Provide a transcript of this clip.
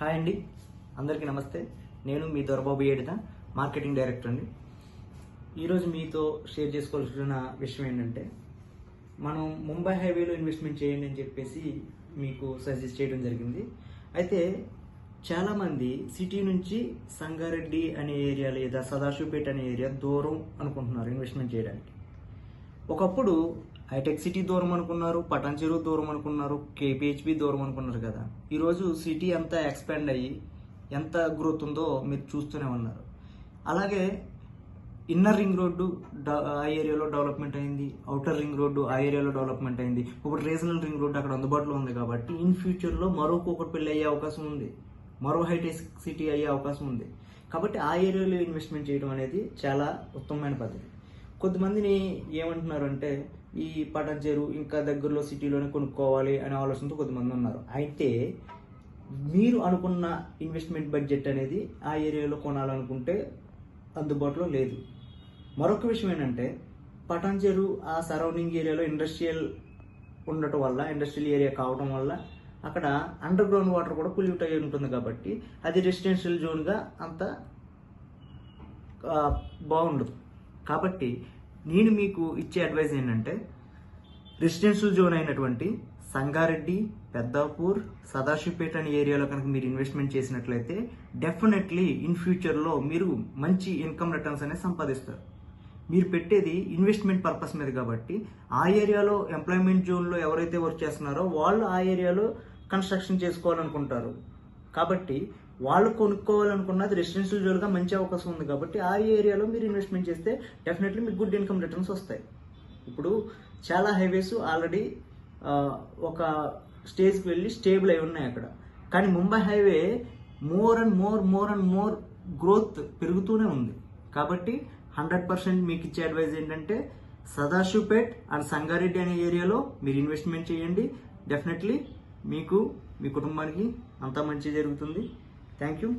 Hi అండి, అందరికీ నమస్తే. నేను మీ దొరబాబు ఏడిత, మార్కెటింగ్ డైరెక్టర్ అండి. ఈరోజు మీతో షేర్ చేసుకోవాల్సిన విషయం ఏంటంటే, మనం ముంబై హైవేలో ఇన్వెస్ట్మెంట్ చేయండి అని చెప్పేసి మీకు సజెస్ట్ చేయడం జరిగింది. అయితే చాలామంది సిటీ నుంచి సంగారెడ్డి అనే ఏరియా లేదా సదాశివపేట అనే ఏరియా దూరం అనుకుంటున్నారు ఇన్వెస్ట్మెంట్ చేయడానికి. ఒకప్పుడు హైటెక్ సిటీ దూరం అనుకున్నారు, పటాన్ చెరువు దూరం అనుకున్నారు, కేపీహెచ్బి దూరం అనుకున్నారు కదా. ఈరోజు సిటీ అంతా ఎక్స్పాండ్ అయ్యి ఎంత గ్రోత్ ఉందో మీరు చూస్తూనే ఉన్నారు. అలాగే ఇన్నర్ రింగ్ రోడ్డు ఆ ఏరియాలో డెవలప్మెంట్ అయింది, అవుటర్ రింగ్ రోడ్డు ఆ ఏరియాలో డెవలప్మెంట్ అయింది. ఇప్పుడు రీజనల్ రింగ్ రోడ్డు అక్కడ అందుబాటులో ఉంది కాబట్టి ఇన్ ఫ్యూచర్లో మరో కూకట్పల్లి అయ్యే అవకాశం ఉంది, మరో హైటెక్ సిటీ అయ్యే అవకాశం ఉంది. కాబట్టి ఆ ఏరియాలో ఇన్వెస్ట్మెంట్ చేయడం అనేది చాలా ఉత్తమమైన పద్ధతి. కొంతమందిని ఏమంటున్నారంటే, ఈ పటాన్ చెరువు ఇంకా దగ్గరలో సిటీలోనే కొనుక్కోవాలి అనే ఆలోచనతో కొంతమంది ఉన్నారు. అయితే మీరు అనుకున్న ఇన్వెస్ట్మెంట్ బడ్జెట్ అనేది ఆ ఏరియాలో కొనాలనుకుంటే అందుబాటులో లేదు. మరొక విషయం ఏంటంటే, పటాన్ చెరువు ఆ సరౌండింగ్ ఏరియాలో ఇండస్ట్రియల్ ఉండటం వల్ల, ఇండస్ట్రియల్ ఏరియా కావడం వల్ల అక్కడ అండర్ గ్రౌండ్ వాటర్ కూడా పొల్యూట్ అయ్యి ఉంటుంది కాబట్టి అది రెసిడెన్షియల్ జోన్గా అంత బాగుండదు. కాబట్టి నేను మీకు ఇచ్చే అడ్వైజ్ ఏంటంటే, రెసిడెన్షియల్ జోన్ అయినటువంటి సంగారెడ్డి, పెద్దాపూర్, సదాశివపేట అనే ఏరియాలో కనుక మీరు ఇన్వెస్ట్మెంట్ చేసినట్లయితే డెఫినెట్లీ ఇన్ ఫ్యూచర్లో మీరు మంచి ఇన్కమ్ రిటర్న్స్ అనేది సంపాదిస్తారు. మీరు పెట్టేది ఇన్వెస్ట్మెంట్ పర్పస్ మీద కాబట్టి ఆ ఏరియాలో ఎంప్లాయ్మెంట్ జోన్లో ఎవరైతే వర్క్ చేస్తున్నారో వాళ్ళు ఆ ఏరియాలో కన్స్ట్రక్షన్ చేసుకోవాలనుకుంటారు. కాబట్టి వాళ్ళు కొనుక్కోవాలనుకున్నది రెసిడెన్షియల్ జోన్గా మంచి అవకాశం ఉంది కాబట్టి ఆ ఏరియాలో మీరు ఇన్వెస్ట్మెంట్ చేస్తే డెఫినెట్లీ మీకు గుడ్ ఇన్కమ్ రిటర్న్స్ వస్తాయి. ఇప్పుడు చాలా హైవేస్ ఆల్రెడీ ఒక స్టేజ్కి వెళ్ళి స్టేబుల్ అయి ఉన్నాయి అక్కడ. కానీ Mumbai highway more and more growth పెరుగుతూనే ఉంది. కాబట్టి 100% మీకు ఇచ్చే అడ్వైజ్ ఏంటంటే, సదాశివపేట్ అండ్ సంగారెడ్డి అనే ఏరియాలో మీరు ఇన్వెస్ట్మెంట్ చేయండి. డెఫినెట్లీ మీకు, మీ కుటుంబానికి అంతా మంచి జరుగుతుంది. Thank you.